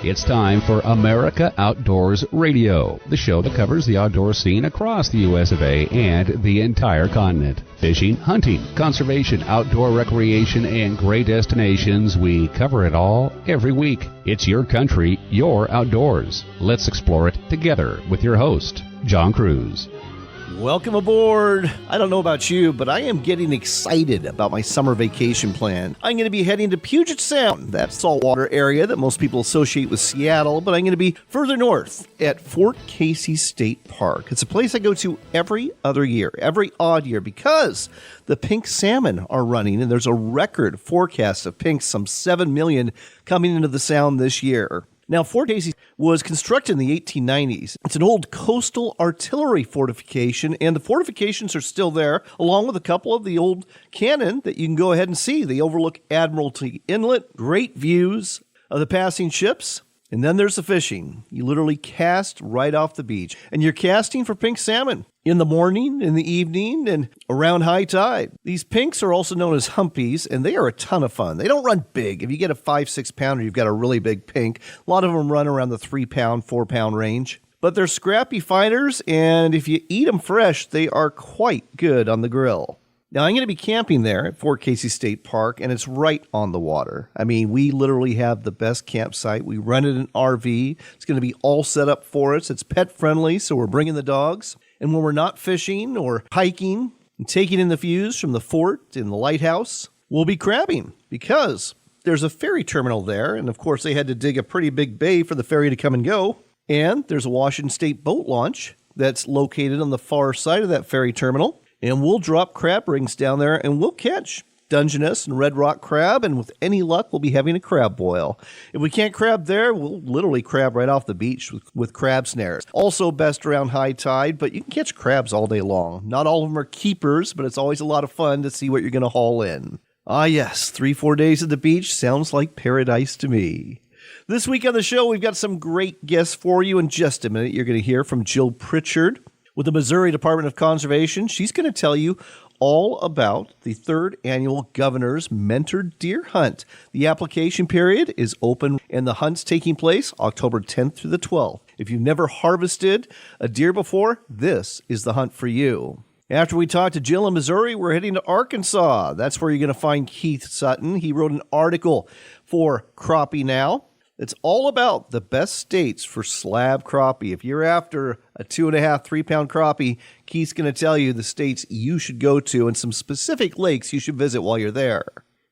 It's time for America Outdoors Radio, the show that covers the outdoor scene across the U.S. of A. and the entire continent. Fishing, hunting, conservation, outdoor recreation, and great destinations. We cover it all every week. It's your country, your outdoors. Let's explore it together with your host, John Kruse. Welcome aboard. I don't know about you, but I am getting excited about my summer vacation plan. I'm going to be heading to Puget Sound, that saltwater area that most people associate with Seattle, but I'm going to be further north at Fort Casey State Park. It's a place I go to every other year, every odd year, because the pink salmon are running, and there's a record forecast of pinks, some 7 million coming into the sound this year. Now, Fort Casey was constructed in the 1890s. It's an old coastal artillery fortification, and the fortifications are still there, along with a couple of the old cannon that you can go ahead and see. They overlook Admiralty Inlet, great views of the passing ships. And then there's the fishing. You literally cast right off the beach. And you're casting for pink salmon in the morning, in the evening, and around high tide. These pinks are also known as humpies, and they are a ton of fun. They don't run big. If you get a 5-6 pounder, you've got a really big pink. A lot of them run around the 3-pound, 4-pound range. But they're scrappy fighters, and if you eat them fresh, they are quite good on the grill. Now, I'm going to be camping there at Fort Casey State Park, and it's right on the water. I mean, we literally have the best campsite. We rented an RV. It's going to be all set up for us. It's pet-friendly, so we're bringing the dogs. And when we're not fishing or hiking and taking in the views from the fort and the lighthouse, we'll be crabbing because there's a ferry terminal there. And, of course, they had to dig a pretty big bay for the ferry to come and go. And there's a Washington State boat launch that's located on the far side of that ferry terminal. And we'll drop crab rings down there, and we'll catch Dungeness and red rock crab, and with any luck, we'll be having a crab boil. If we can't crab there, we'll literally crab right off the beach with crab snares. Also best around high tide, but you can catch crabs all day long. Not all of them are keepers, but it's always a lot of fun to see what you're going to haul in. Ah yes, 3-4 days at the beach sounds like paradise to me. This week on the show, we've got some great guests for you. In just a minute, you're going to hear from Jill Pritchard with the Missouri Department of Conservation. She's going to tell you all about the 3rd Annual Governor's Mentored Deer Hunt. The application period is open, and the hunt's taking place October 10th through the 12th. If you've never harvested a deer before, this is the hunt for you. After we talk to Jill in Missouri, we're heading to Arkansas. That's where you're going to find Keith Sutton. He wrote an article for Crappie Now. It's all about the best states for slab crappie. If you're after a 2.5, 3-pound crappie, Keith's going to tell you the states you should go to and some specific lakes you should visit while you're there.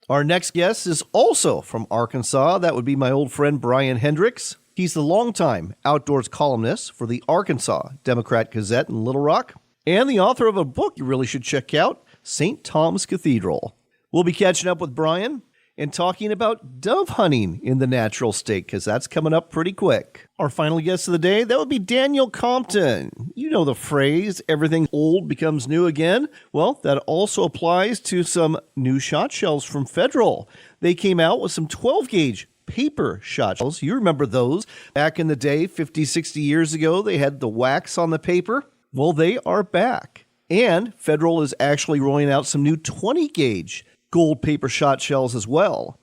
Our next guest is also from Arkansas. That would be my old friend Bryan Hendricks. He's the longtime outdoors columnist for the Arkansas Democrat-Gazette in Little Rock and the author of a book you really should check out, St. Thomas Cathedral. We'll be catching up with Bryan and talking about dove hunting in the natural state, because that's coming up pretty quick. Our final guest of the day, that would be Dan Compton. You know the phrase, everything old becomes new again. Well, that also applies to some new shot shells from Federal. They came out with some 12-gauge paper shot shells. You remember those. Back in the day, 50, 60 years ago, they had the wax on the paper. Well, they are back. And Federal is actually rolling out some new 20-gauge gold paper shot shells as well.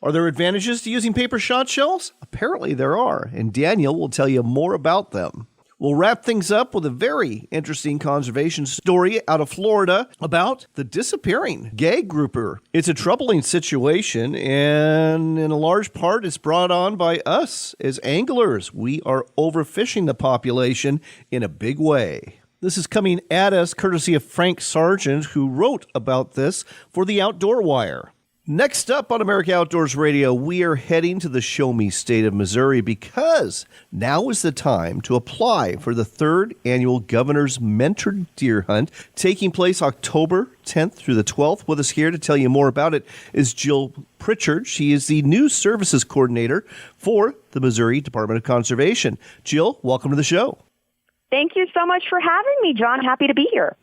Are there advantages to using paper shot shells? Apparently there are, and Daniel will tell you more about them. We'll wrap things up with a very interesting conservation story out of Florida about the disappearing gag grouper. It's a troubling situation, and in a large part it's brought on by us as anglers. We are overfishing the population in a big way. This is coming at us courtesy of Frank Sargent, who wrote about this for the Outdoor Wire. Next up on America Outdoors Radio, we are heading to the Show Me State of Missouri because now is the time to apply for the 3rd Annual Governor's Mentored Deer Hunt, taking place October 10th through the 12th. With us here to tell you more about it is Jill Pritchard. She is the News Services Coordinator for the Missouri Department of Conservation. Jill, welcome to the show. Thank you so much for having me, John. Happy to be here.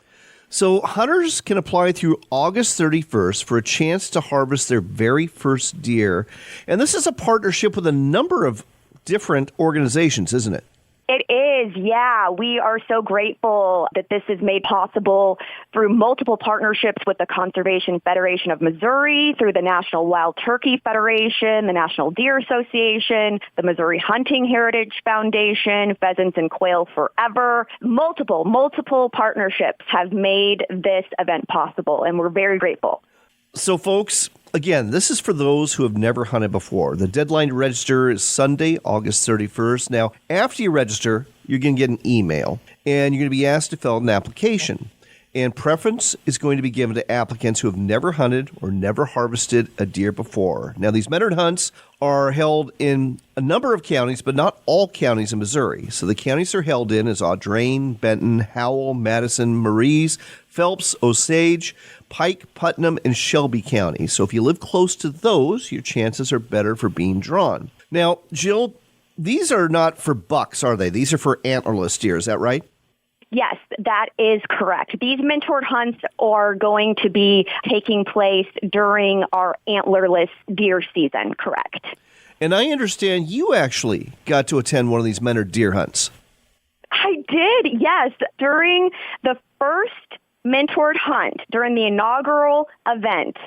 So hunters can apply through August 31st for a chance to harvest their very first deer. And this is a partnership with a number of different organizations, isn't it? It is, yeah. We are so grateful that this is made possible through multiple partnerships with the Conservation Federation of Missouri, through the National Wild Turkey Federation, the National Deer Association, the Missouri Hunting Heritage Foundation, Pheasants and Quail Forever. Multiple partnerships have made this event possible, and we're very grateful. So, folks, again, this is for those who have never hunted before. The deadline to register is Sunday, August 31st. Now, after you register, you're going to get an email, and you're going to be asked to fill out an application. And preference is going to be given to applicants who have never hunted or never harvested a deer before. Now, these Menard hunts are held in a number of counties, but not all counties in Missouri. So the counties they're held in is Audrain, Benton, Howell, Madison, Maries, Phelps, Osage, Pike, Putnam, and Shelby counties. So if you live close to those, your chances are better for being drawn. Now, Jill, these are not for bucks, are they? These are for antlerless deer, is that right? Yes, that is correct. These mentored hunts are going to be taking place during our antlerless deer season, correct? And I understand you actually got to attend one of these mentored deer hunts. I did, yes. During the first mentored hunt, during the inaugural event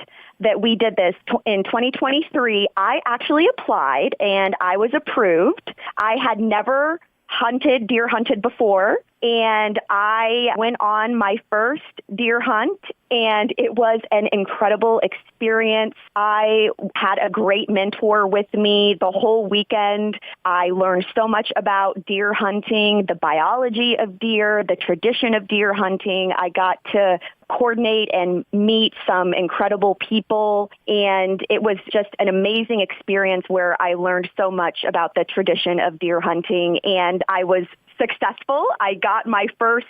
that we did this in 2023, I actually applied and I was approved. I had never deer hunted before, and I went on my first deer hunt, and it was an incredible experience. I had a great mentor with me the whole weekend. I learned so much about deer hunting, the biology of deer, the tradition of deer hunting. I got to coordinate and meet some incredible people, and it was just an amazing experience where I learned so much about the tradition of deer hunting, and I was successful. I got my first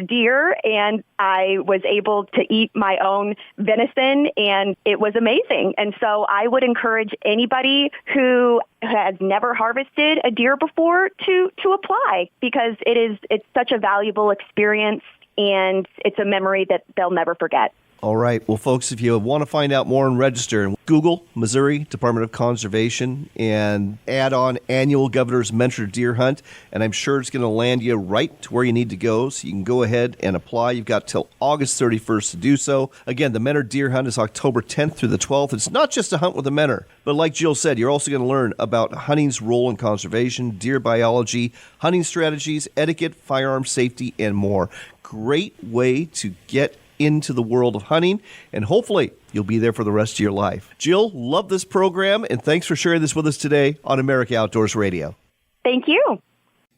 deer, and I was able to eat my own venison, and it was amazing. And so I would encourage anybody who has never harvested a deer before to apply, because it's such a valuable experience, and it's a memory that they'll never forget. All right. Well, folks, if you want to find out more and register, Google Missouri Department of Conservation and add on annual Governor's Mentored Deer Hunt, and I'm sure it's going to land you right to where you need to go, so you can go ahead and apply. You've got till August 31st to do so. Again, the Mentored Deer Hunt is October 10th through the 12th. It's not just a hunt with a mentor, but like Jill said, you're also going to learn about hunting's role in conservation, deer biology, hunting strategies, etiquette, firearm safety, and more. Great way to get into the world of hunting, and hopefully you'll be there for the rest of your life. Jill, love this program, and thanks for sharing this with us today on America Outdoors Radio. Thank you.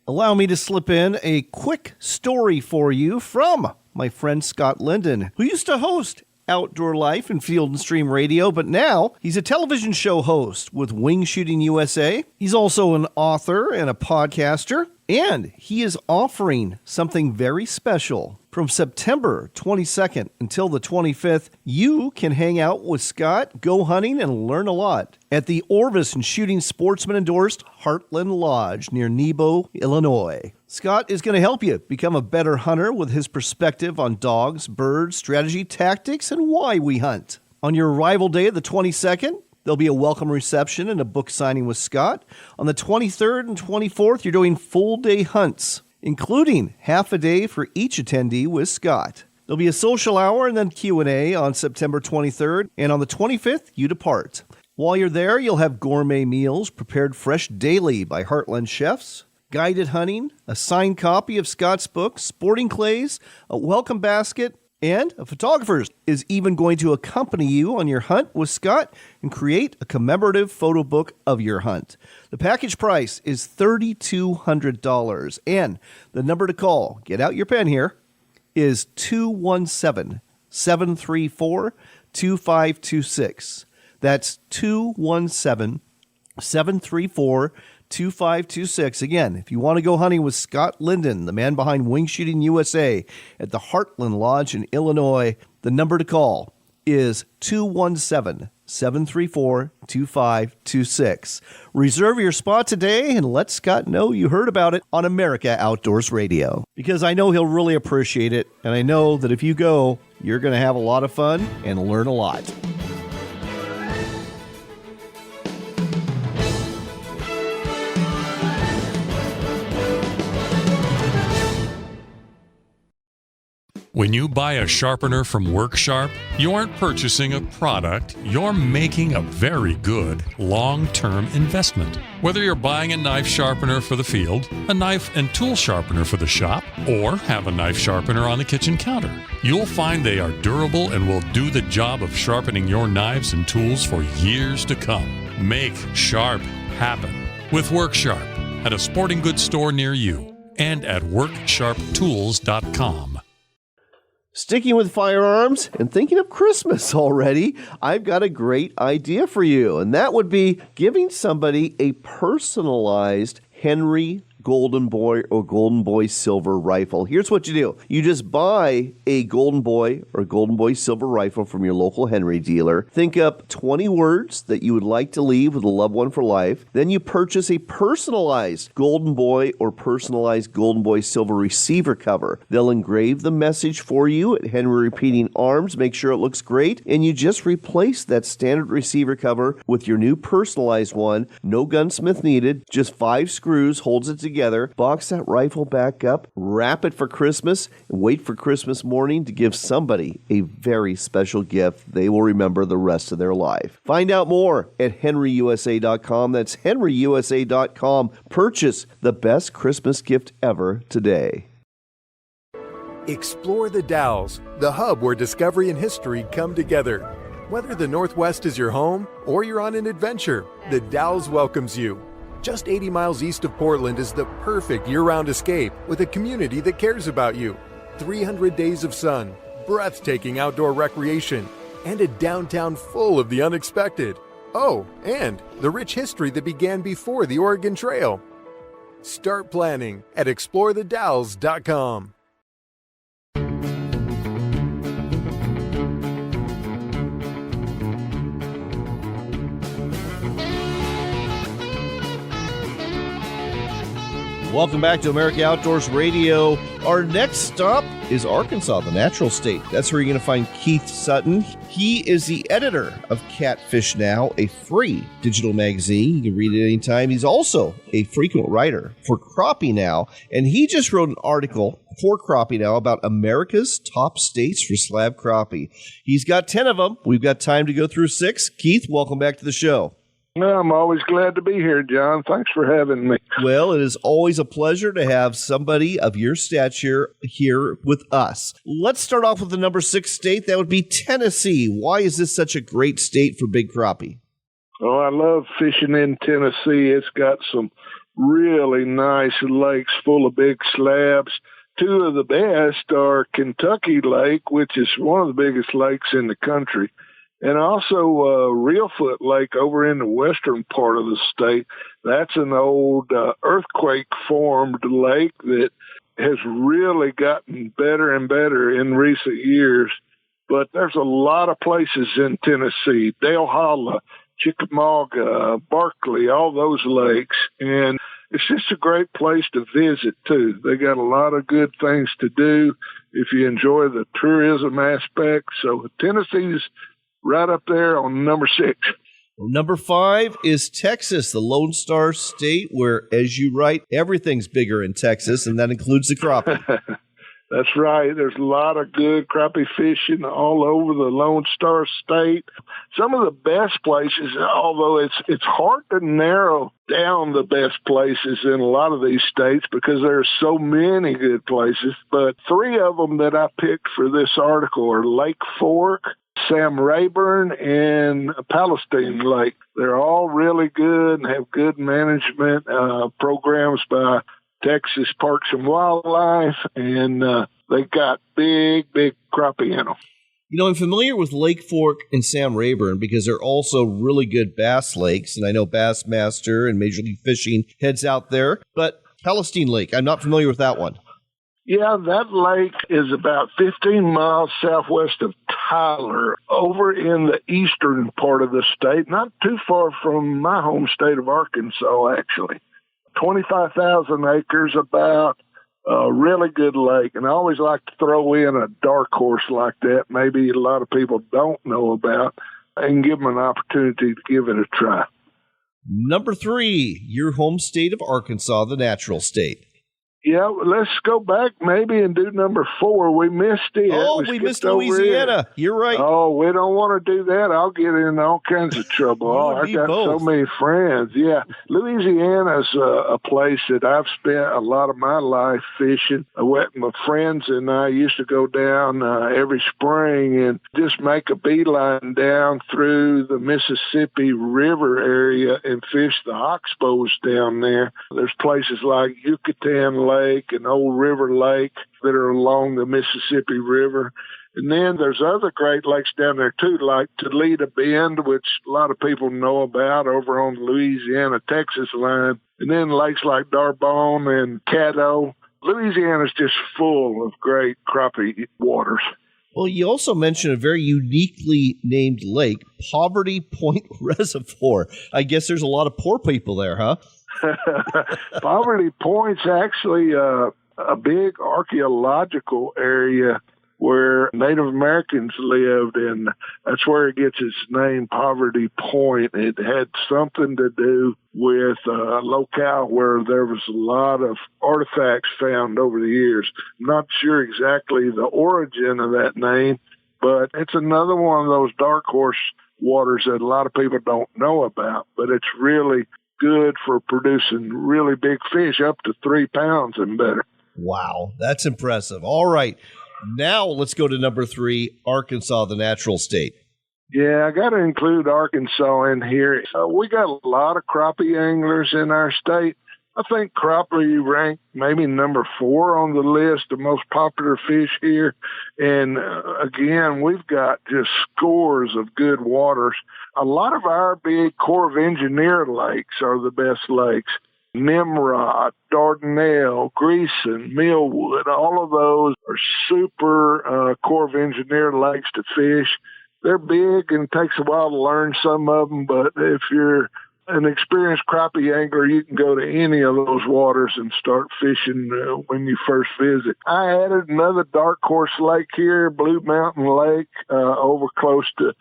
Allow me to slip in a quick story for you from my friend Scott Linden, who used to host Outdoor Life and Field and Stream Radio, but now he's a television show host with Wing Shooting USA. He's also an author and a podcaster, and he is offering something very special. From September 22nd until the 25th, you can hang out with Scott, go hunting, and learn a lot at the Orvis and Shooting Sportsman-endorsed Heartland Lodge near Nebo, Illinois. Scott is going to help you become a better hunter with his perspective on dogs, birds, strategy, tactics, and why we hunt. On your arrival day, the 22nd, there'll be a welcome reception and a book signing with Scott. On the 23rd and 24th, you're doing full-day hunts, including half a day for each attendee with Scott. There'll be a social hour and then Q&A on September 23rd, and on the 25th, you depart. While you're there, you'll have gourmet meals prepared fresh daily by Heartland chefs, guided hunting, a signed copy of Scott's book, sporting clays, a welcome basket, and a photographer is even going to accompany you on your hunt with Scott and create a commemorative photo book of your hunt. The package price is $3,200, and the number to call, get out your pen here, is 217-734-2526. That's 217-734-2526. Again, if you want to go hunting with Scott Linden, the man behind Wing Shooting USA at the Heartland Lodge in Illinois, the number to call is 217-734-2526. Reserve your spot today and let Scott know you heard about it on America Outdoors Radio, because I know he'll really appreciate it, and I know that if you go, you're going to have a lot of fun and learn a lot. When you buy a sharpener from WorkSharp, you aren't purchasing a product, you're making a very good long-term investment. Whether you're buying a knife sharpener for the field, a knife and tool sharpener for the shop, or have a knife sharpener on the kitchen counter, you'll find they are durable and will do the job of sharpening your knives and tools for years to come. Make sharp happen with WorkSharp at a sporting goods store near you and at WorkSharpTools.com. Sticking with firearms and thinking of Christmas already, I've got a great idea for you, and that would be giving somebody a personalized Henry Golden Boy or Golden Boy Silver rifle. Here's what you do. You just buy a Golden Boy or Golden Boy Silver rifle from your local Henry dealer. Think up 20 words that you would like to leave with a loved one for life. Then you purchase a personalized Golden Boy or personalized Golden Boy Silver receiver cover. They'll engrave the message for you at Henry Repeating Arms, make sure it looks great, and you just replace that standard receiver cover with your new personalized one. No gunsmith needed, just 5 screws holds it together. Box that rifle back up, wrap it for Christmas, and wait for Christmas morning to give somebody a very special gift they will remember the rest of their life. Find out more at henryusa.com. That's henryusa.com. Purchase the best Christmas gift ever today. Explore the Dalles, the hub where discovery and history come together. Whether the Northwest is your home or you're on an adventure, the Dalles welcomes you. Just 80 miles east of Portland is the perfect year-round escape with a community that cares about you. 300 days of sun, breathtaking outdoor recreation, and a downtown full of the unexpected. Oh, and the rich history that began before the Oregon Trail. Start planning at explorethedalles.com. Welcome back to America Outdoors Radio. Our next stop is Arkansas, the natural state. That's where you're going to find Keith Sutton. He is the editor of Catfish Now, a free digital magazine. You can read it anytime. He's also a frequent writer for Crappie Now, and he just wrote an article for Crappie Now about America's top states for slab crappie. He's got 10 of them. We've got time to go through 6. Keith, welcome back to the show. I'm always glad to be here, John. Thanks for having me. Well, it is always a pleasure to have somebody of your stature here with us. Let's start off with the number 6 state. That would be Tennessee. Why is this such a great state for big crappie? Oh, I love fishing in Tennessee. It's got some really nice lakes full of big slabs. 2 of the best are Kentucky Lake, which is one of the biggest lakes in the country, and also Reelfoot Lake over in the western part of the state. That's an old earthquake-formed lake that has really gotten better and better in recent years. But there's a lot of places in Tennessee, Dale Holla, Chickamauga, Barkley, all those lakes. And it's just a great place to visit, too. They got a lot of good things to do if you enjoy the tourism aspect. So Tennessee's right up there on number 6. Number 5 is Texas, the Lone Star State, where, as you write, everything's bigger in Texas, and that includes the crappie. That's right. There's a lot of good crappie fishing all over the Lone Star State. Some of the best places, although it's hard to narrow down the best places in a lot of these states because there are so many good places, but 3 of them that I picked for this article are Lake Fork, Sam Rayburn, and Palestine Lake. They're all really good and have good management programs by Texas Parks and Wildlife, and they got big crappie in them. You know, I'm familiar with Lake Fork and Sam Rayburn because they're also really good bass lakes, and I know Bassmaster and Major League Fishing heads out there, but Palestine Lake, I'm not familiar with that one. Yeah, that lake is about 15 miles southwest of Tyler, over in the eastern part of the state, not too far from my home state of Arkansas, actually. 25,000 acres about, a really good lake. And I always like to throw in a dark horse like that, maybe a lot of people don't know about, and give them an opportunity to give it a try. Number 3, your home state of Arkansas, the natural state. Yeah, let's go back maybe and do number 4. We missed it. Oh, we missed Louisiana. You're right. Oh, we don't want to do that. I'll get in all kinds of trouble. I got so many friends. Yeah, Louisiana's a place that I've spent a lot of my life fishing. My friends and I used to go down every spring and just make a beeline down through the Mississippi River area and fish the oxbows down there. There's places like Yucatan Lake and Old River Lake that are along the Mississippi River. And then there's other great lakes down there too, like Toledo Bend, which a lot of people know about over on the Louisiana-Texas line. And then lakes like Darbonne and Caddo. Louisiana's just full of great crappie waters. Well, you also mentioned a very uniquely named lake, Poverty Point Reservoir. I guess there's a lot of poor people there, huh? Poverty Point's actually a big archaeological area where Native Americans lived, and that's where it gets its name, Poverty Point. It had something to do with a locale where there was a lot of artifacts found over the years. I'm not sure exactly the origin of that name, but it's another one of those dark horse waters that a lot of people don't know about, but it's really good for producing really big fish, up to 3 pounds and better. Wow, that's impressive. All right. Now let's go to number 3, Arkansas, the natural state. Yeah, I got to include Arkansas in here. We got a lot of crappie anglers in our state. I think crappie ranked maybe number 4 on the list of most popular fish here. And again, we've got just scores of good waters. A lot of our big Corps of Engineer lakes are the best lakes. Nimrod, Dardanelle, Greason, Millwood, all of those are super Corps of Engineer lakes to fish. They're big and it takes a while to learn some of them, but if you're an experienced crappie angler, you can go to any of those waters and start fishing when you first visit. I added another dark horse lake here, Blue Mountain Lake, over close to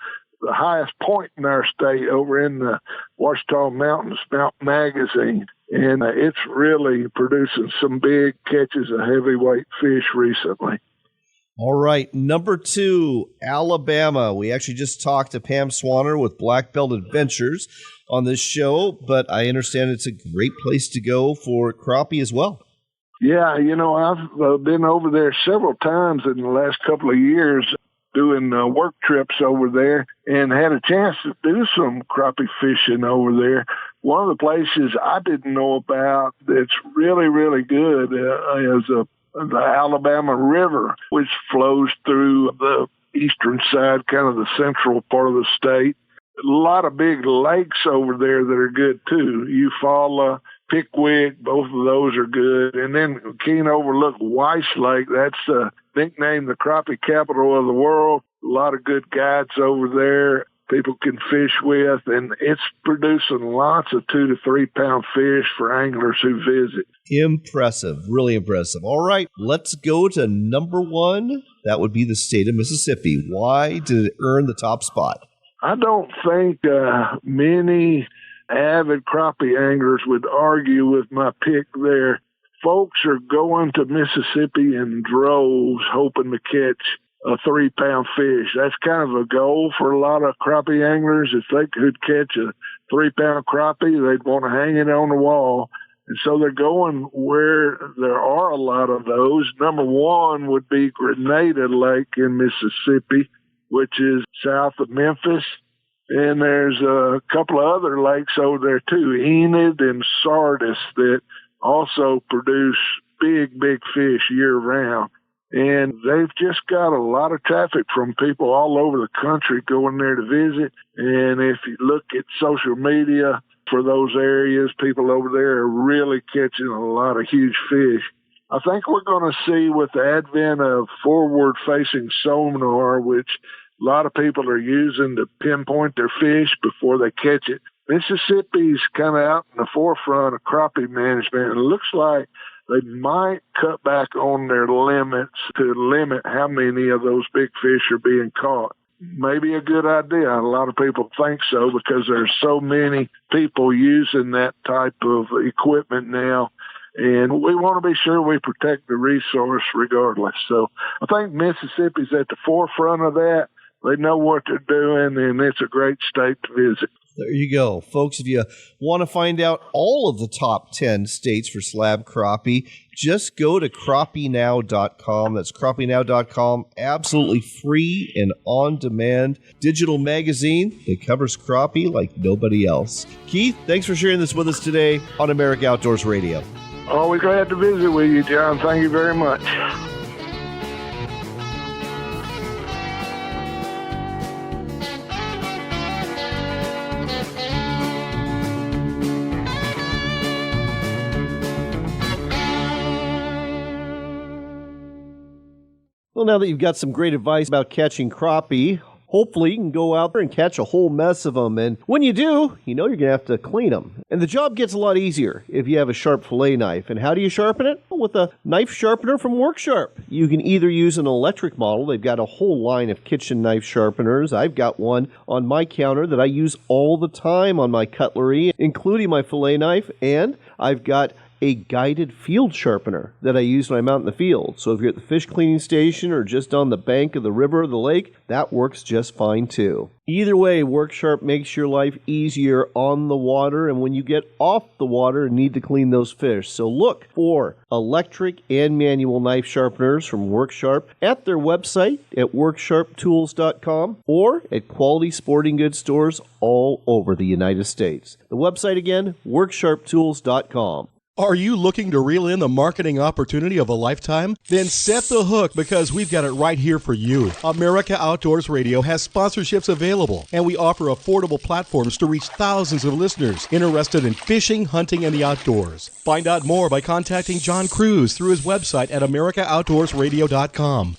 the highest point in our state, over in the Ouachita Mountains, Mount Magazine. And it's really producing some big catches of heavyweight fish recently. All right, number 2, Alabama. We actually just talked to Pam Swanner with Black Belt Adventures on this show, but I understand it's a great place to go for crappie as well. Yeah, I've been over there several times in the last couple of years doing work trips over there and had a chance to do some crappie fishing over there. One of the places I didn't know about that's really, really good is the Alabama River, which flows through the eastern side, kind of the central part of the state. A lot of big lakes over there that are good too. Eufaula, Pickwick, both of those are good. And then Keene Overlook Weiss Lake, that's nicknamed the crappie capital of the world. A lot of good guides over there people can fish with, and it's producing lots of 2 to 3 pound fish for anglers who visit. Impressive, really impressive. All right, let's go to number 1. That would be the state of Mississippi. Why did it earn the top spot? I don't think many avid crappie anglers would argue with my pick there. Folks are going to Mississippi in droves hoping to catch a 3 pound fish. That's kind of a goal for a lot of crappie anglers. If they could catch a 3 pound crappie, they'd want to hang it on the wall. And so they're going where there are a lot of those. Number 1 would be Grenada Lake in Mississippi, which is south of Memphis. And there's a couple of other lakes over there too, Enid and Sardis, that also produce big, big fish year round. And they've just got a lot of traffic from people all over the country going there to visit. And if you look at social media for those areas, people over there are really catching a lot of huge fish. I think we're going to see with the advent of forward-facing sonar, which a lot of people are using to pinpoint their fish before they catch it. Mississippi's kind of out in the forefront of crappie management. And it looks like they might cut back on their limits to limit how many of those big fish are being caught. Maybe a good idea. A lot of people think so because there's so many people using that type of equipment now. And we want to be sure we protect the resource regardless. So I think Mississippi's at the forefront of that. They know what they're doing, and it's a great state to visit. There you go. Folks, if you want to find out all of the top 10 states for slab crappie, just go to crappienow.com. That's crappienow.com. Absolutely free and on-demand digital magazine that covers crappie like nobody else. Keith, thanks for sharing this with us today on America Outdoors Radio. Always glad to visit with you, John. Thank you very much. Well, now that you've got some great advice about catching crappie, hopefully you can go out there and catch a whole mess of them. And when you do, you know you're going to have to clean them. And the job gets a lot easier if you have a sharp fillet knife. And how do you sharpen it? Well, with a knife sharpener from WorkSharp. You can either use an electric model. They've got a whole line of kitchen knife sharpeners. I've got one on my counter that I use all the time on my cutlery, including my fillet knife. And I've got a guided field sharpener that I use when I'm out in the field. So if you're at the fish cleaning station or just on the bank of the river or the lake, that works just fine too. Either way, WorkSharp makes your life easier on the water and when you get off the water and need to clean those fish. So look for electric and manual knife sharpeners from WorkSharp at their website at worksharptools.com or at quality sporting goods stores all over the United States. The website again, worksharptools.com. Are you looking to reel in the marketing opportunity of a lifetime? Then set the hook because we've got it right here for you. America Outdoors Radio has sponsorships available, and we offer affordable platforms to reach thousands of listeners interested in fishing, hunting, and the outdoors. Find out more by contacting John Kruse through his website at americaoutdoorsradio.com.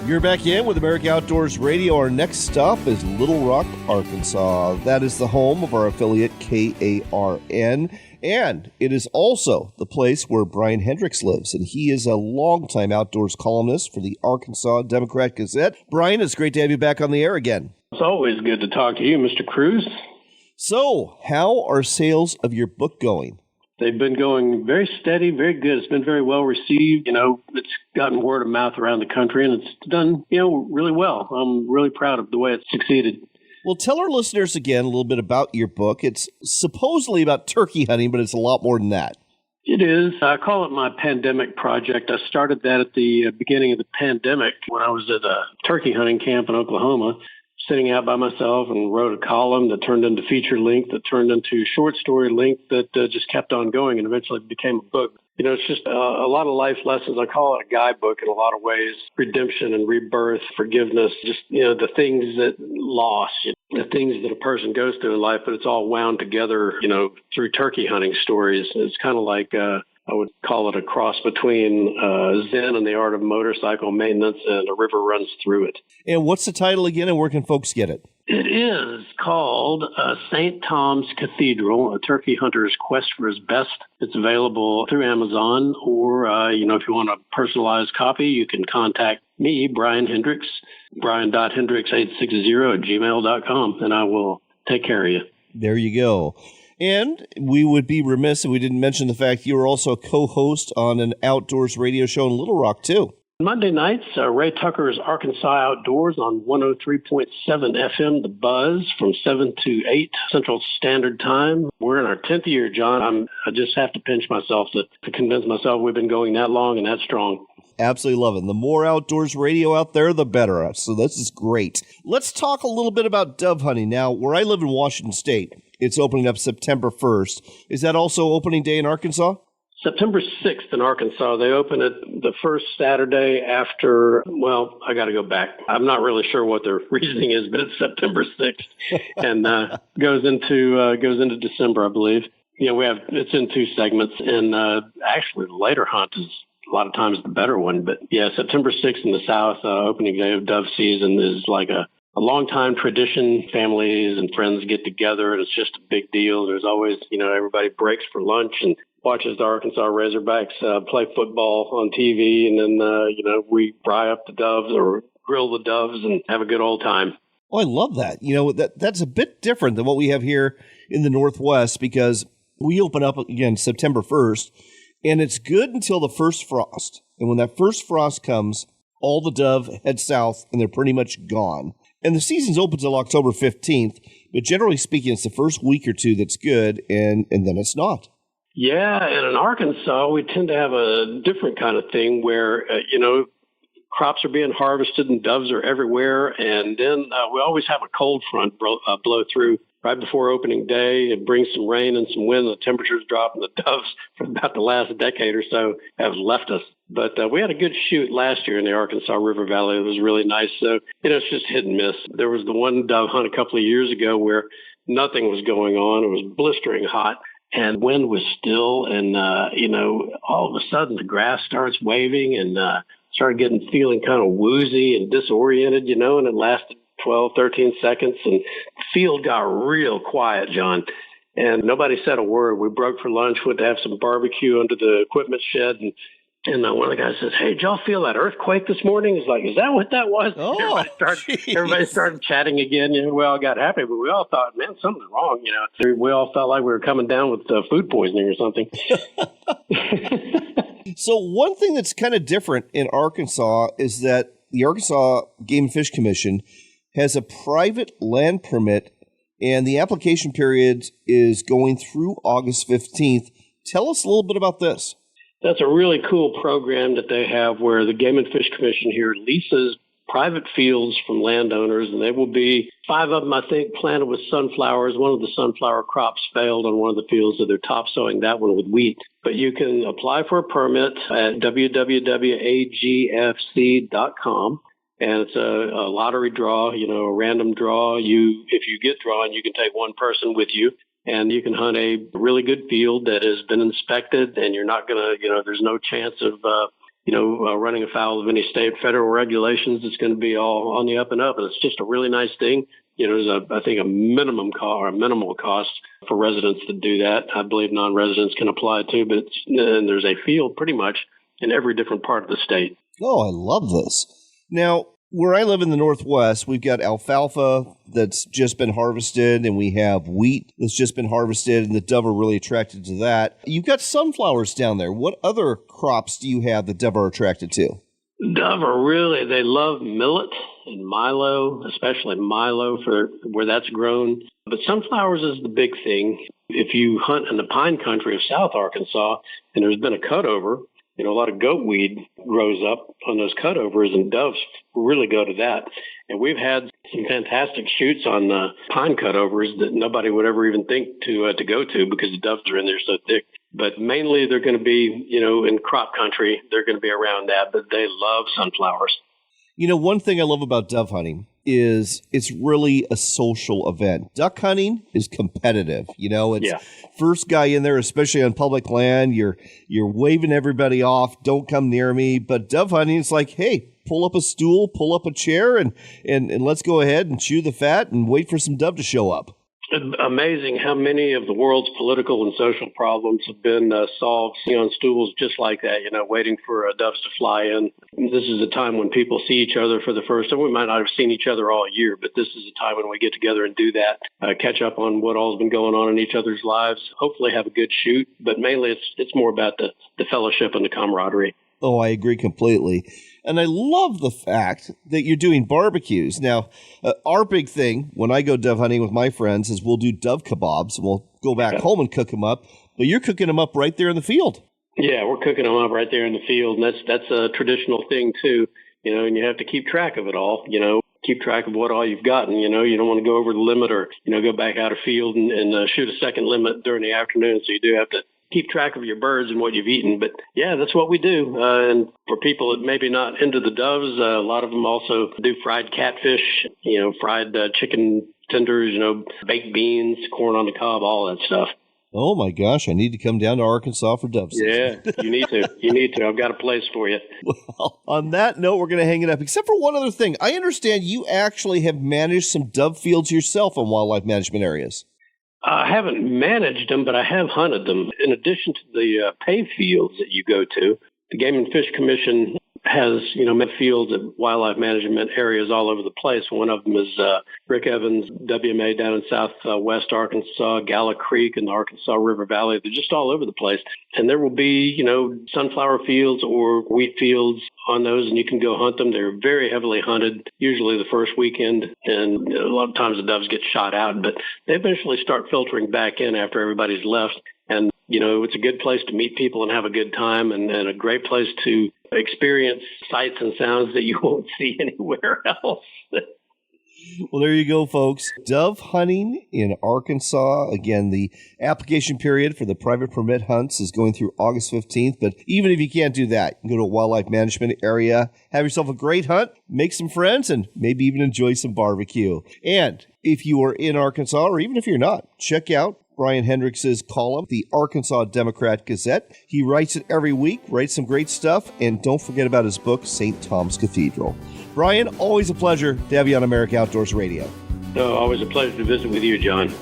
You're back in with America Outdoors Radio. Our next stop is Little Rock, Arkansas. That is the home of our affiliate KARN, and it is also the place where Bryan Hendricks lives, and he is a longtime outdoors columnist for the Arkansas Democrat-Gazette. Bryan, it's great to have you back on the air again. It's always good to talk to you, Mr. Kruse. So, how are sales of your book going? They've been going very steady, very good. It's been very well received. You know, it's gotten word of mouth around the country, and it's done, really well. I'm really proud of the way it's succeeded. Well, tell our listeners again a little bit about your book. It's supposedly about turkey hunting, but it's a lot more than that. It is. I call it my pandemic project. I started that at the beginning of the pandemic when I was at a turkey hunting camp in Oklahoma, sitting out by myself, and wrote a column that turned into feature length, that turned into short story length, that just kept on going and eventually became a book. It's just a lot of life lessons. I call it a guidebook in a lot of ways. Redemption and rebirth, forgiveness, just, the things that loss, the things that a person goes through in life, but it's all wound together, through turkey hunting stories. It's kind of like, I would call it a cross between Zen and the art of motorcycle maintenance, and a river runs through it. And what's the title again, and where can folks get it? It is called St. Tom's Cathedral, A Turkey Hunter's Quest for His Best. It's available through Amazon, or, if you want a personalized copy, you can contact me, Bryan Hendricks, brian.hendricks860@gmail.com, and I will take care of you. There you go. And we would be remiss if we didn't mention the fact you are also a co-host on an outdoors radio show in Little Rock, too. Monday nights, Ray Tucker's Arkansas Outdoors on 103.7 FM, The Buzz, from 7 to 8 Central Standard Time. We're in our 10th year, John. I just have to pinch myself to convince myself we've been going that long and that strong. Absolutely love it. The more outdoors radio out there, the better. So this is great. Let's talk a little bit about dove hunting. Now, where I live in Washington State, it's opening up September 1st. Is that also opening day in Arkansas? September 6th in Arkansas. They open it the first Saturday after, I got to go back. I'm not really sure what their reasoning is, but it's September 6th and goes into December, I believe. It's in two segments, and actually the later hunt is a lot of times the better one. But yeah, September 6th in the South, opening day of dove season is like a a long-time tradition. Families and friends get together, and it's just a big deal. There's always, everybody breaks for lunch and watches the Arkansas Razorbacks play football on TV, and then, we fry up the doves or grill the doves and have a good old time. Oh, I love that. That's a bit different than what we have here in the Northwest, because we open up again September 1st, and it's good until the first frost. And when that first frost comes, all the dove head south, and they're pretty much gone. And the season's open until October 15th, but generally speaking, it's the first week or two that's good, and then it's not. Yeah, and in Arkansas, we tend to have a different kind of thing where, crops are being harvested and doves are everywhere. And then we always have a cold front blow through right before opening day. It brings some rain and some wind. The temperatures drop, and the doves for about the last decade or so have left us. But we had a good shoot last year in the Arkansas River Valley. It was really nice. So, it's just hit and miss. There was the one dove hunt a couple of years ago where nothing was going on. It was blistering hot. And wind was still, and, all of a sudden the grass starts waving, and started feeling kind of woozy and disoriented, and it lasted 12, 13 seconds, and the field got real quiet, John. And nobody said a word. We broke for lunch, went to have some barbecue under the equipment shed, and one of the guys says, "Hey, did y'all feel that earthquake this morning?" He's like, "Is that what that was?" Oh, everybody started chatting again. We all got happy, but we all thought, man, something's wrong. We all felt like we were coming down with food poisoning or something. So one thing that's kind of different in Arkansas is that the Arkansas Game and Fish Commission has a private land permit, and the application period is going through August 15th. Tell us a little bit about this. That's a really cool program that they have where the Game and Fish Commission here leases private fields from landowners, and they will be 5 of them, I think, planted with sunflowers. One of the sunflower crops failed on one of the fields, so they're topsoiling that one with wheat. But you can apply for a permit at www.agfc.com, and it's a lottery draw, a random draw. If you get drawn, you can take one person with you, and you can hunt a really good field that has been inspected, and you're not going to, there's no chance of running afoul of any state federal regulations. It's going to be all on the up and up. And it's just a really nice thing. There's I think a minimal cost for residents to do that. I believe non-residents can apply too, but and there's a field pretty much in every different part of the state. Oh, I love this. Now, where I live in the Northwest, we've got alfalfa that's just been harvested, and we have wheat that's just been harvested, and the dove are really attracted to that. You've got sunflowers down there. What other crops do you have that dove are attracted to? Dove they love millet and milo, especially milo for where that's grown. But sunflowers is the big thing. If you hunt in the pine country of South Arkansas, and there's been a cutover, a lot of goat weed grows up on those cutovers, and doves really go to that. And we've had some fantastic shoots on pine cutovers that nobody would ever even think to go to because the doves are in there so thick. But mainly they're going to be, in crop country, they're going to be around that, but they love sunflowers. One thing I love about dove hunting is it's really a social event. Duck hunting is competitive. It's first guy in there, especially on public land. You're waving everybody off. Don't come near me. But dove hunting, it's like, hey, pull up a stool, pull up a chair, and let's go ahead and chew the fat and wait for some dove to show up. Amazing how many of the world's political and social problems have been solved on stools just like that, waiting for doves to fly in. This is a time when people see each other for the first time. We might not have seen each other all year, but this is a time when we get together and do that, catch up on what all's been going on in each other's lives, hopefully have a good shoot, but mainly it's more about the fellowship and the camaraderie. Oh, I agree completely. And I love the fact that you're doing barbecues. Now, our big thing when I go dove hunting with my friends is we'll do dove kebabs. We'll go back home and cook them up. But you're cooking them up right there in the field. Yeah, we're cooking them up right there in the field. And that's a traditional thing, too. And you have to keep track of it all, keep track of what all you've gotten. You don't want to go over the limit or, go back out of field and shoot a second limit during the afternoon. So you do have to keep track of your birds and what you've eaten. But yeah, that's what we do. And for people that maybe not into the doves, a lot of them also do fried catfish, fried chicken tenders, baked beans, corn on the cob, all that stuff. Oh, my gosh. I need to come down to Arkansas for dove season. Yeah, you need to. You need to. I've got a place for you. Well, on that note, we're going to hang it up, except for one other thing. I understand you actually have managed some dove fields yourself in wildlife management areas. I haven't managed them, but I have hunted them. In addition to the pay fields that you go to, the Game and Fish Commission has, fields at wildlife management areas all over the place. One of them is Rick Evans WMA down in southwest Arkansas, Gala Creek and the Arkansas River Valley. They're just all over the place. And there will be, sunflower fields or wheat fields on those, and you can go hunt them. They're very heavily hunted, usually the first weekend, and a lot of times the doves get shot out, but they eventually start filtering back in after everybody's left. And, it's a good place to meet people and have a good time, and a great place to experience sights and sounds that you won't see anywhere else. Well, there you go, folks. Dove hunting in Arkansas. Again, the application period for the private permit hunts is going through August 15th. But even if you can't do that, you can go to a wildlife management area, have yourself a great hunt, make some friends, and maybe even enjoy some barbecue. And if you are in Arkansas, or even if you're not, check out Bryan Hendricks' column, the Arkansas Democrat Gazette. He writes it every week, writes some great stuff, and don't forget about his book, St. Thomas Cathedral. Bryan, always a pleasure to have you on America Outdoors Radio. No, always a pleasure to visit with you, John.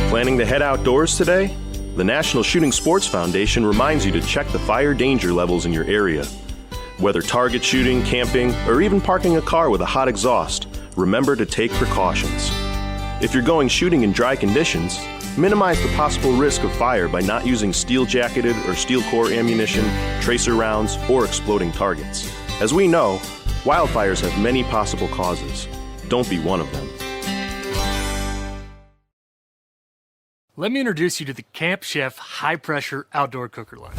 Planning to head outdoors today? The National Shooting Sports Foundation reminds you to check the fire danger levels in your area. Whether target shooting, camping, or even parking a car with a hot exhaust, remember to take precautions. If you're going shooting in dry conditions, minimize the possible risk of fire by not using steel-jacketed or steel core ammunition, tracer rounds, or exploding targets. As we know, wildfires have many possible causes. Don't be one of them. Let me introduce you to the Camp Chef high-pressure outdoor cooker line.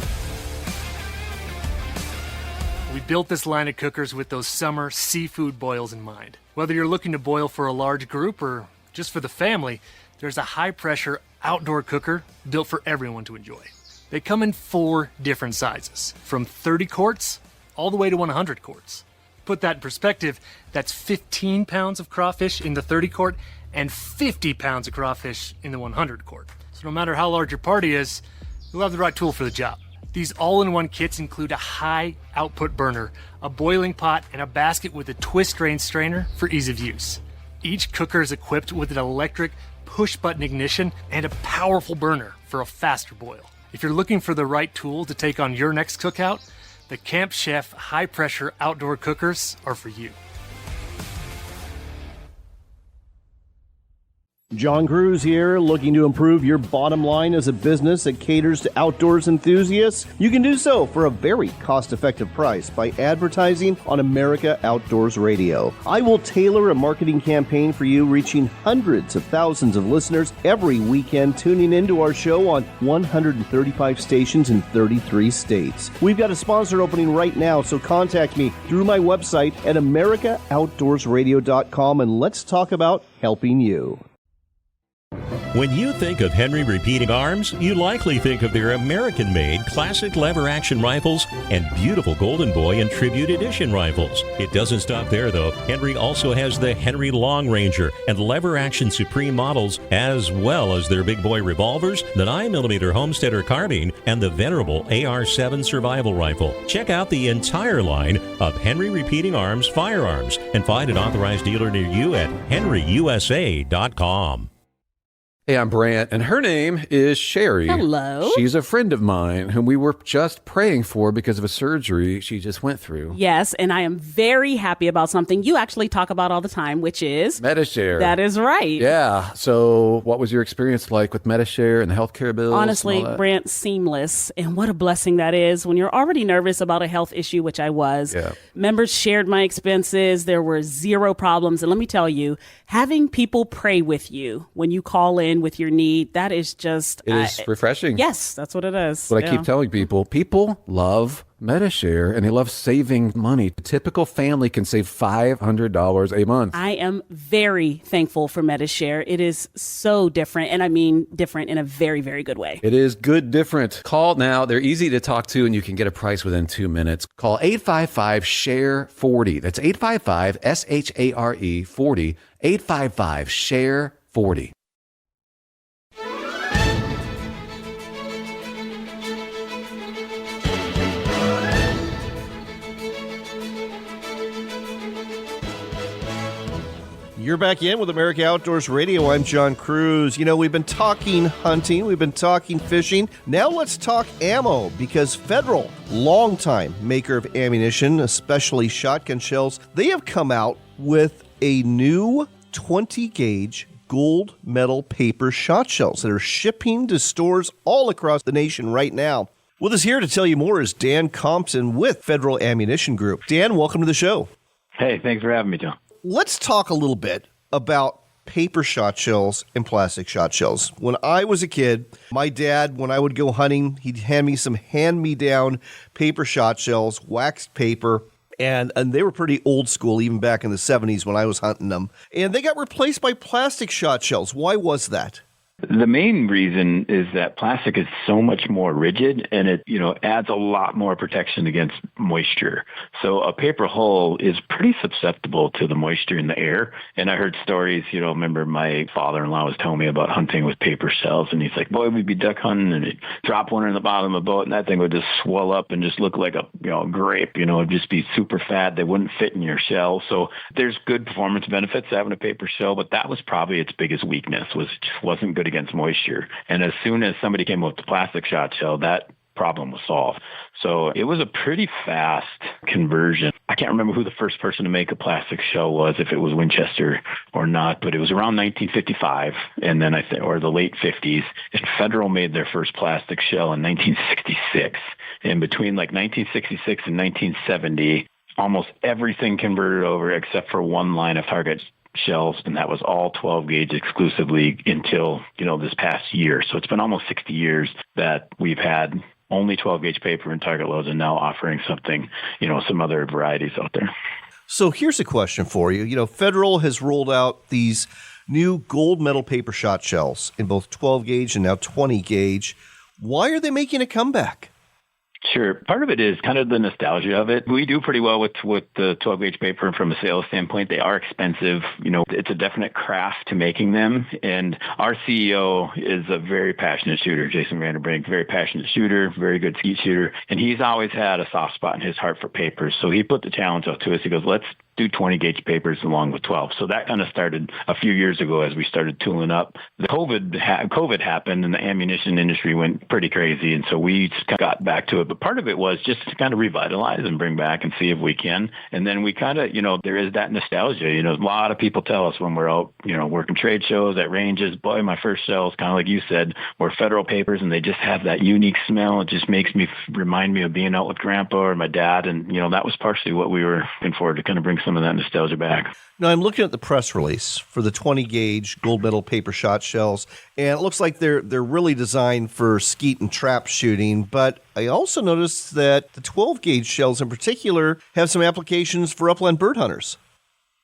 We built this line of cookers with those summer seafood boils in mind. Whether you're looking to boil for a large group or just for the family, there's a high-pressure outdoor cooker built for everyone to enjoy. They come in 4 different sizes, from 30 quarts all the way to 100 quarts. Put that in perspective, that's 15 pounds of crawfish in the 30 quart and 50 pounds of crawfish in the 100 quart. So no matter how large your party is, you'll have the right tool for the job. These all-in-one kits include a high output burner, a boiling pot, and a basket with a twist drain strainer for ease of use. Each cooker is equipped with an electric push-button ignition and a powerful burner for a faster boil. If you're looking for the right tool to take on your next cookout, the Camp Chef high-pressure outdoor cookers are for you. John Kruse here, looking to improve your bottom line as a business that caters to outdoors enthusiasts. You can do so for a very cost-effective price by advertising on America Outdoors Radio. I will tailor a marketing campaign for you, reaching hundreds of thousands of listeners every weekend, tuning into our show on 135 stations in 33 states. We've got a sponsor opening right now, so contact me through my website at americaoutdoorsradio.com, and let's talk about helping you. When you think of Henry Repeating Arms, you likely think of their American-made classic lever-action rifles and beautiful Golden Boy and Tribute Edition rifles. It doesn't stop there, though. Henry also has the Henry Long Ranger and lever-action Supreme models, as well as their Big Boy revolvers, the 9mm Homesteader carbine, and the venerable AR-7 survival rifle. Check out the entire line of Henry Repeating Arms firearms and find an authorized dealer near you at henryusa.com. Hey, I'm Brant, and her name is Sherry. Hello. She's a friend of mine whom we were just praying for because of a surgery she just went through. Yes, and I am very happy about something you actually talk about all the time, which is MediShare. That is right. Yeah. So what was your experience like with MediShare and the healthcare bills? Honestly, Brant, seamless. And what a blessing that is when you're already nervous about a health issue, which I was. Yeah. Members shared my expenses. There were zero problems. And let me tell you, having people pray with you when you call in with your need, that is just... It is refreshing. Yes, that's what it is. What I keep telling people. People love MediShare, and they love saving money. A typical family can save $500 a month. I am very thankful for MediShare. It is so different, and I mean different in a very, very good way. It is good different. Call now. They're easy to talk to, and you can get a price within 2 minutes. Call 855-SHARE-40. That's 855-SHARE 40. 855-SHARE-40. You're back in with America Outdoors Radio. I'm John Kruse. You know, we've been talking hunting, we've been talking fishing. Now let's talk ammo, because Federal, longtime maker of ammunition, especially shotgun shells, they have come out with a new 20-gauge gold medal paper shot shells that are shipping to stores all across the nation right now. With us here to tell you more is Dan Compton with Federal Ammunition Group. Dan, welcome to the show. Hey, thanks for having me, John. Let's talk a little bit about paper shot shells and plastic shot shells. When I was a kid, my dad, when I would go hunting, he'd hand me some hand-me-down paper shot shells, waxed paper, and they were pretty old school even back in the 70s when I was hunting them. And they got replaced by plastic shot shells. Why was that? The main reason is that plastic is so much more rigid, and it, adds a lot more protection against moisture. So a paper hull is pretty susceptible to the moisture in the air. And I heard stories, remember my father-in-law was telling me about hunting with paper shells, and he's like, boy, we'd be duck hunting, and he'd drop one in the bottom of the boat, and that thing would just swell up and just look like a grape. It'd just be super fat. They wouldn't fit in your shell. So there's good performance benefits to having a paper shell, but that was probably its biggest weakness, was it just wasn't good against moisture. And as soon as somebody came up with the plastic shot shell, that problem was solved. So it was a pretty fast conversion. I can't remember who the first person to make a plastic shell was, if it was Winchester or not, but it was around 1955, and then or the late 50s. And Federal made their first plastic shell in 1966. And between 1966 and 1970, almost everything converted over except for one line of target shells, and that was all 12 gauge exclusively until, this past year. So it's been almost 60 years that we've had only 12 gauge paper and target loads, and now offering something, some other varieties out there. So here's a question for you. Federal has rolled out these new gold medal paper shot shells in both 12 gauge and now 20 gauge. Why are they making a comeback? Sure. Part of it is kind of the nostalgia of it. We do pretty well with the 12-gauge paper from a sales standpoint. They are expensive. It's a definite craft to making them. And our CEO is a very passionate shooter, Jason Vanderbrink, very passionate shooter, very good skeet shooter. And he's always had a soft spot in his heart for papers. So he put the challenge out to us. He goes, let's do 20-gauge papers along with 12. So that kind of started a few years ago as we started tooling up. The COVID happened, and the ammunition industry went pretty crazy, and so we just got back to it. But part of it was just to kind of revitalize and bring back and see if we can. And then we kind of, there is that nostalgia. A lot of people tell us when we're out, working trade shows at ranges, boy, my first shells, kind of like you said, were Federal papers, and they just have that unique smell. It just makes me remind me of being out with Grandpa or my dad, and that was partially what we were looking forward to, kind of bring some of that nostalgia back. Now, I'm looking at the press release for the 20-gauge gold medal paper shot shells, and it looks like they're really designed for skeet and trap shooting, but I also noticed that the 12-gauge shells in particular have some applications for upland bird hunters.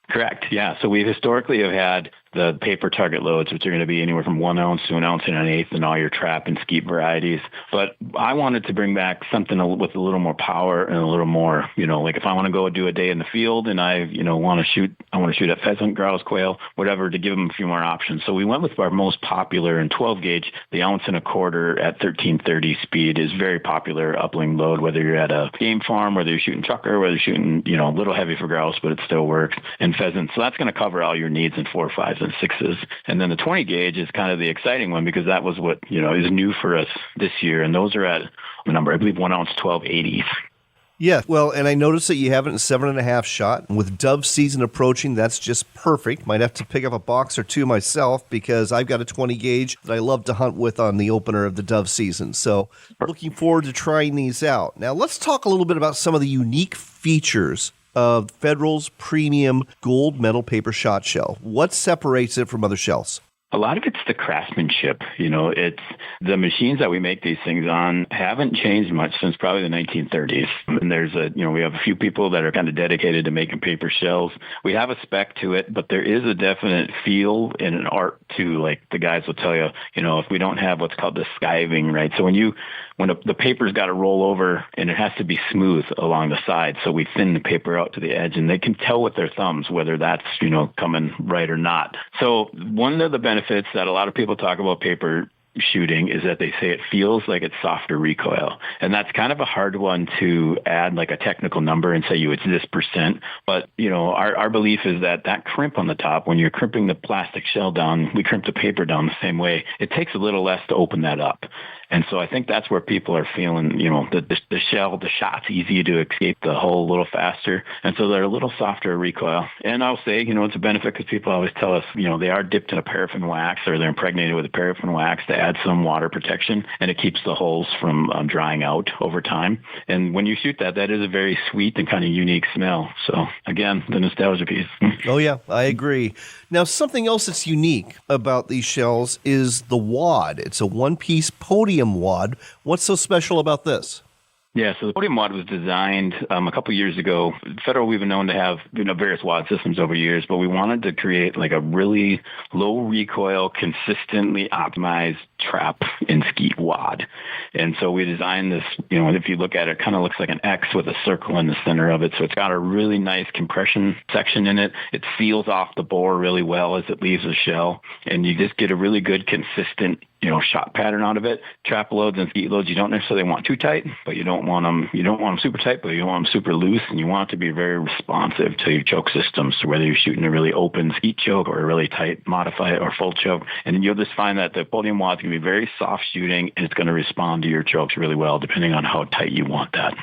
Correct, yeah. So we historically have had the paper target loads, which are going to be anywhere from 1 ounce to 1 ounce and an eighth in all your trap and skeet varieties. But I wanted to bring back something with a little more power and a little more, like if I want to go do a day in the field and I want to shoot at pheasant, grouse, quail, whatever, to give them a few more options. So we went with our most popular in 12 gauge, the ounce and a quarter at 1330 speed is very popular upland load, whether you're at a game farm, whether you're shooting chucker, whether you're shooting, a little heavy for grouse, but it still works, and pheasant. So that's going to cover all your needs in 4, 5, and 6s. And then the 20 gauge is kind of the exciting one because that was what, is new for us this year. And those are at the number, I believe, 1 ounce, 1280s. Yeah, well, and I noticed that you have it in 7.5 shot. And with dove season approaching, that's just perfect. Might have to pick up a box or two myself because I've got a 20 gauge that I love to hunt with on the opener of the dove season. So looking forward to trying these out. Now, let's talk a little bit about some of the unique features of Federal's premium gold medal paper shot shell. What separates it from other shells? A lot of it's the craftsmanship. It's the machines that we make these things on haven't changed much since probably the 1930s. And we have a few people that are kind of dedicated to making paper shells. We have a spec to it, but there is a definite feel and an art to, like the guys will tell you, if we don't have what's called the skiving, right? So when the paper's got to roll over and it has to be smooth along the side. So we thin the paper out to the edge and they can tell with their thumbs whether that's, coming right or not. So one of the benefits that a lot of people talk about paper shooting is that they say it feels like it's softer recoil. And that's kind of a hard one to add like a technical number and say it's this percent. But, our belief is that crimp on the top, when you're crimping the plastic shell down, we crimp the paper down the same way. It takes a little less to open that up. And so I think that's where people are feeling, the shell, the shot's easy to escape the hole a little faster. And so they're a little softer recoil. And I'll say, it's a benefit because people always tell us, they are dipped in a paraffin wax or they're impregnated with a paraffin wax to add some water protection. And it keeps the holes from drying out over time. And when you shoot that is a very sweet and kind of unique smell. So again, the nostalgia piece. Oh, yeah, I agree. Now, something else that's unique about these shells is the wad. It's a one-piece podium wad. What's so special about this? Yeah, so the podium wad was designed a couple years ago. Federal, we've been known to have various wad systems over years, but we wanted to create like a really low recoil, consistently optimized trap and skeet wad. And so we designed this, if you look at it, it kind of looks like an X with a circle in the center of it. So it's got a really nice compression section in it. It seals off the bore really well as it leaves the shell. And you just get a really good, consistent shot pattern out of it. Trap loads and skeet loads, you don't necessarily want too tight, but you don't want them super tight, but you don't want them super loose, and you want it to be very responsive to your choke systems. So whether you're shooting a really open skeet choke or a really tight modify or full choke, and you'll just find that the podium wad's going to be very soft shooting, and it's going to respond to your chokes really well, depending on how tight you want that.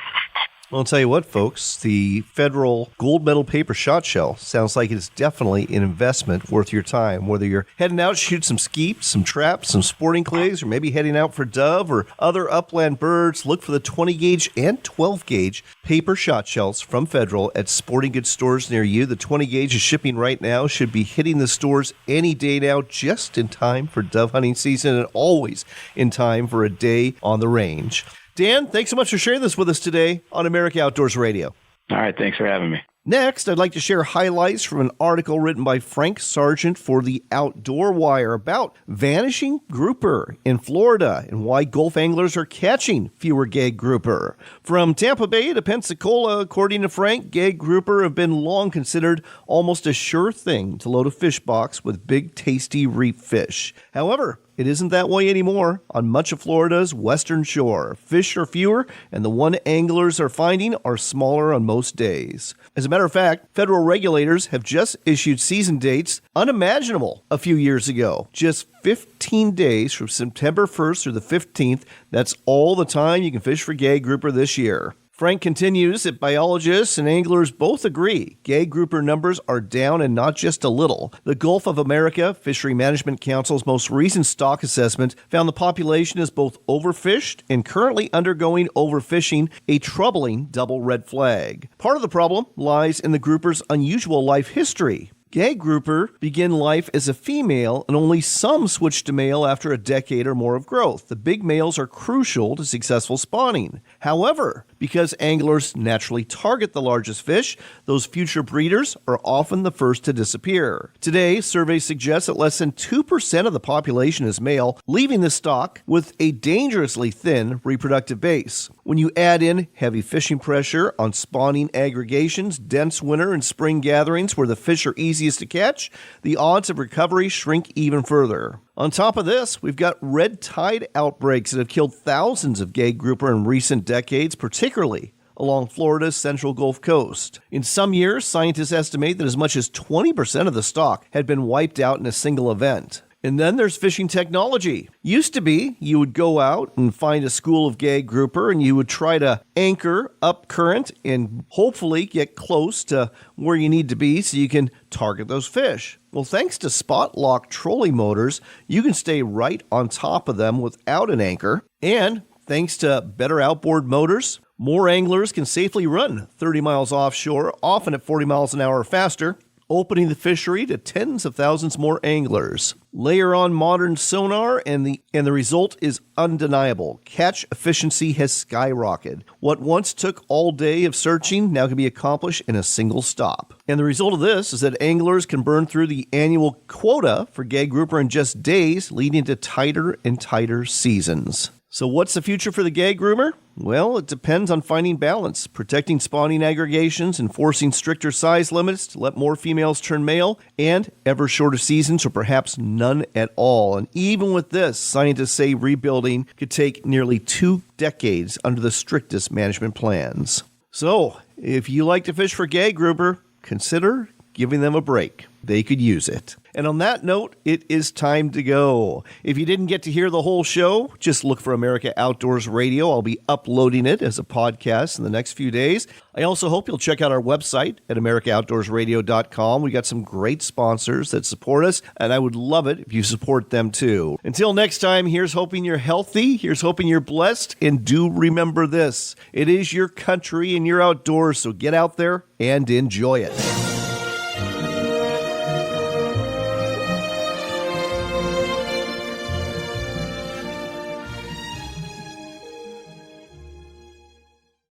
Well, I'll tell you what, folks, the Federal Gold Medal Paper Shot Shell sounds like it's definitely an investment worth your time. Whether you're heading out to shoot some skeet, some traps, some sporting clays, or maybe heading out for dove or other upland birds, look for the 20-gauge and 12-gauge paper shot shells from Federal at sporting goods stores near you. The 20-gauge is shipping right now, should be hitting the stores any day now, just in time for dove hunting season and always in time for a day on the range. Dan, thanks so much for sharing this with us today on America Outdoors Radio. All right, thanks for having me. Next, I'd like to share highlights from an article written by Frank Sargent for the Outdoor Wire about vanishing grouper in Florida and why Gulf anglers are catching fewer gag grouper. From Tampa Bay to Pensacola, according to Frank, gag grouper have been long considered almost a sure thing to load a fish box with big, tasty reef fish. However, it isn't that way anymore on much of Florida's western shore. Fish are fewer, and the one anglers are finding are smaller on most days. As a matter of fact, federal regulators have just issued season dates unimaginable a few years ago. Just 15 days from September 1st through the 15th. That's all the time you can fish for gag grouper this year. Frank continues that biologists and anglers both agree gag grouper numbers are down and not just a little. The Gulf of America Fishery Management Council's most recent stock assessment found the population is both overfished and currently undergoing overfishing, a troubling double red flag. Part of the problem lies in the grouper's unusual life history. Gag grouper begin life as a female, and only some switch to male after a decade or more of growth. The big males are crucial to successful spawning. However, because anglers naturally target the largest fish, those future breeders are often the first to disappear. Today, surveys suggest that less than 2% of the population is male, leaving the stock with a dangerously thin reproductive base. When you add in heavy fishing pressure on spawning aggregations, dense winter and spring gatherings where the fish are easiest to catch, the odds of recovery shrink even further. On top of this, we've got red tide outbreaks that have killed thousands of gag grouper in recent decades, particularly along Florida's central Gulf Coast. In some years, scientists estimate that as much as 20% of the stock had been wiped out in a single event. And then there's fishing technology. Used to be, you would go out and find a school of gag grouper and you would try to anchor up current and hopefully get close to where you need to be so you can target those fish. Well, thanks to spot lock trolling motors, you can stay right on top of them without an anchor. And thanks to better outboard motors, more anglers can safely run 30 miles offshore, often at 40 miles an hour or faster. opening the fishery to tens of thousands more anglers. Layer on modern sonar, and the result is undeniable. Catch efficiency has skyrocketed. What once took all day of searching now can be accomplished in a single stop. And the result of this is that anglers can burn through the annual quota for gag grouper in just days, leading to tighter and tighter seasons. So what's the future for the gag groomer? Well, it depends on finding balance, protecting spawning aggregations, enforcing stricter size limits to let more females turn male, and ever shorter seasons or perhaps none at all. And even with this, scientists say rebuilding could take nearly 2 decades under the strictest management plans. So, if you like to fish for gag grouper, consider giving them a break. They could use it. And on that note, it is time to go. If you didn't get to hear the whole show, just look for America Outdoors Radio. I'll be uploading it as a podcast in the next few days. I also hope you'll check out our website at AmericaOutdoorsRadio.com. We got some great sponsors that support us, and I would love it if you support them too. Until next time, here's hoping you're healthy, here's hoping you're blessed, and do remember this. It is your country and your outdoors, so get out there and enjoy it.